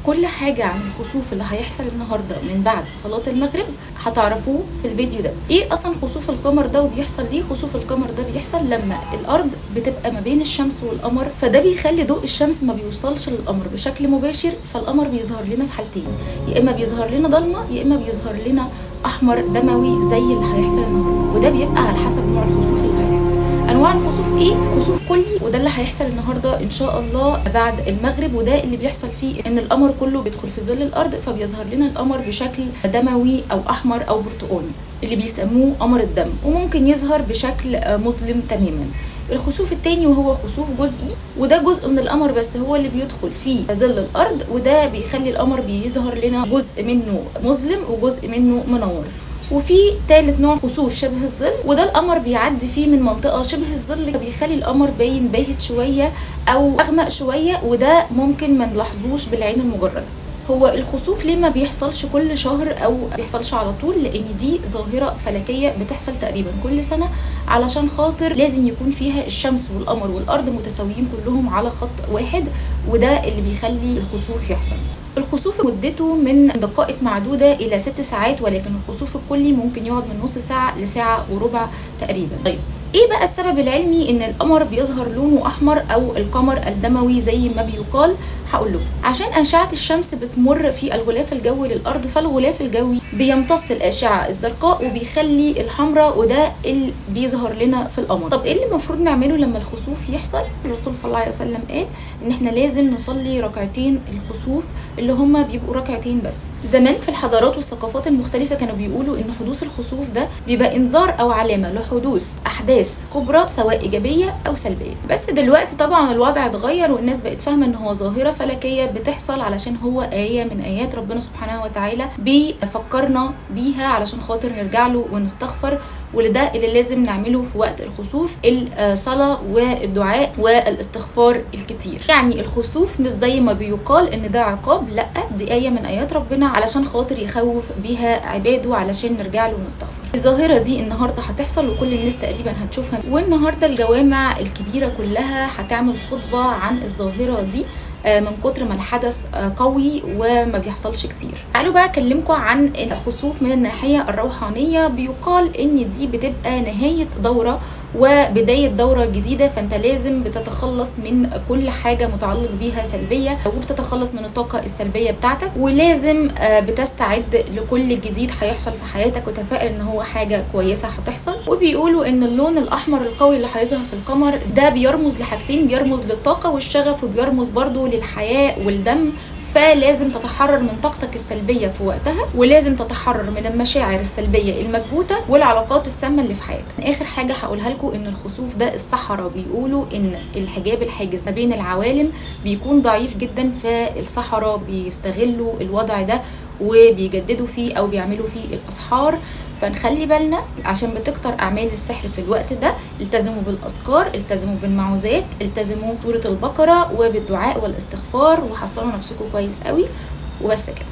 كل حاجة عن الخسوف اللي هيحصل النهاردة من بعد صلاة المغرب هتعرفوه في الفيديو ده. ايه اصلا خسوف القمر ده وبيحصل ليه؟ خسوف القمر ده بيحصل لما الارض بتبقى ما بين الشمس والقمر، فده بيخلي ضوء الشمس ما بيوصلش للقمر بشكل مباشر، فالقمر بيظهر لنا في حالتين، يا اما بيظهر لنا ضلمة يا اما بيظهر لنا احمر دموي زي اللي هيحصل النهارده، وده بيبقى على حسب نوع الخسوف اللي هيحصل. انواع الخسوف ايه؟ خسوف كلي، وده اللي هيحصل النهارده ان شاء الله بعد المغرب، وده اللي بيحصل فيه ان القمر كله بيدخل في ظل الارض، فبيظهر لنا القمر بشكل دموي او احمر او برتقاني اللي بيسموه قمر الدم، وممكن يظهر بشكل مظلم تماما. الخسوف التاني وهو خسوف جزئي، وده جزء من القمر بس هو اللي بيدخل في ظل الارض، وده بيخلي القمر بيظهر لنا جزء منه مظلم وجزء منه منور. وفي ثالث نوع خسوف شبه الظل، وده القمر بيعدي فيه من منطقه شبه الظل، بيخلي القمر باين باهت شويه او اغمق شويه، وده ممكن ما نلاحظوش بالعين المجرده. هو الخسوف ليه ما بيحصلش كل شهر او بيحصلش على طول؟ لان دي ظاهره فلكيه بتحصل تقريبا كل سنه، علشان خاطر لازم يكون فيها الشمس والقمر والارض متساويين كلهم على خط واحد، وده اللي بيخلي الخسوف يحصل. الخسوف مدته من دقائق معدوده الى 6 ساعات، ولكن الخسوف الكلي ممكن يقعد من نص ساعه لساعه وربع تقريبا. طيب ايه بقى السبب العلمي ان القمر بيظهر لونه احمر او القمر الدموي زي ما بيقال؟ هقول لكم. عشان اشعه الشمس بتمر في الغلاف الجوي للارض، فالغلاف الجوي بيمتص الاشعه الزرقاء وبيخلي الحمراء، وده اللي بيظهر لنا في القمر. طب ايه اللي المفروض نعمله لما الخسوف يحصل؟ الرسول صلى الله عليه وسلم قال ان احنا لازم نصلي ركعتين الخسوف اللي هما بيبقوا ركعتين بس. زمان في الحضارات والثقافات المختلفه كانوا بيقولوا ان حدوث الخسوف ده بيبقى انذار او علامه لحدوث احداث كبرى سواء ايجابيه او سلبيه. بس دلوقتي طبعا الوضع اتغير، والناس بقت فاهمه ان هو ظاهره فلكيه بتحصل علشان هو ايه من ايات ربنا سبحانه وتعالى بيفكرنا بيها علشان خاطر نرجع له ونستغفر، ولده اللي لازم نعمله في وقت الخسوف، الصلاه والدعاء والاستغفار الكتير. يعني الخسوف مش زي ما بيقال ان ده عقاب، لا، دي ايه من ايات ربنا علشان خاطر يخوف بيها عباده علشان نرجع له ونستغفر. الظاهره دي النهارده هتحصل وكل الناس تقريبا هتشوفها، والنهارده الجوامع الكبيره كلها هتعمل خطبه عن الظاهره دي من كتر ما الحدث قوي وما بيحصلش كتير. تعالوا بقى اكلمكم عن الخسوف من الناحيه الروحانيه. بيقال ان دي بتبقى نهايه دوره وبدايه دوره جديده، فانت لازم بتتخلص من كل حاجه متعلق بيها سلبيه، وبتتخلص من الطاقه السلبيه بتاعتك، ولازم بتستعد لكل جديد هيحصل في حياتك وتفائل ان هو حاجه كويسه هتحصل. وبيقولوا ان اللون الاحمر القوي اللي هيظهر في القمر ده بيرمز لحاجتين، بيرمز للطاقه والشغف، وبيرمز برضو للحياة والدم، فلازم تتحرر من طاقتك السلبية في وقتها، ولازم تتحرر من المشاعر السلبية المكبوتة والعلاقات السامة اللي في حياتك. آخر حاجة هقولها لكم ان الخسوف ده الصحراء بيقولوا ان الحجاب الحاجز ما بين العوالم بيكون ضعيف جدا، فالصحراء بيستغلوا الوضع ده وبيجددوا فيه او بيعملوا فيه الاسحار، فنخلي بالنا عشان بتكتر اعمال السحر في الوقت ده. التزموا بالاذكار، التزموا بالمعوذات، التزموا سورة البقرة وبالدعاء والاستغفار، وحصنوا نفسكم كويس قوي. وبس كده.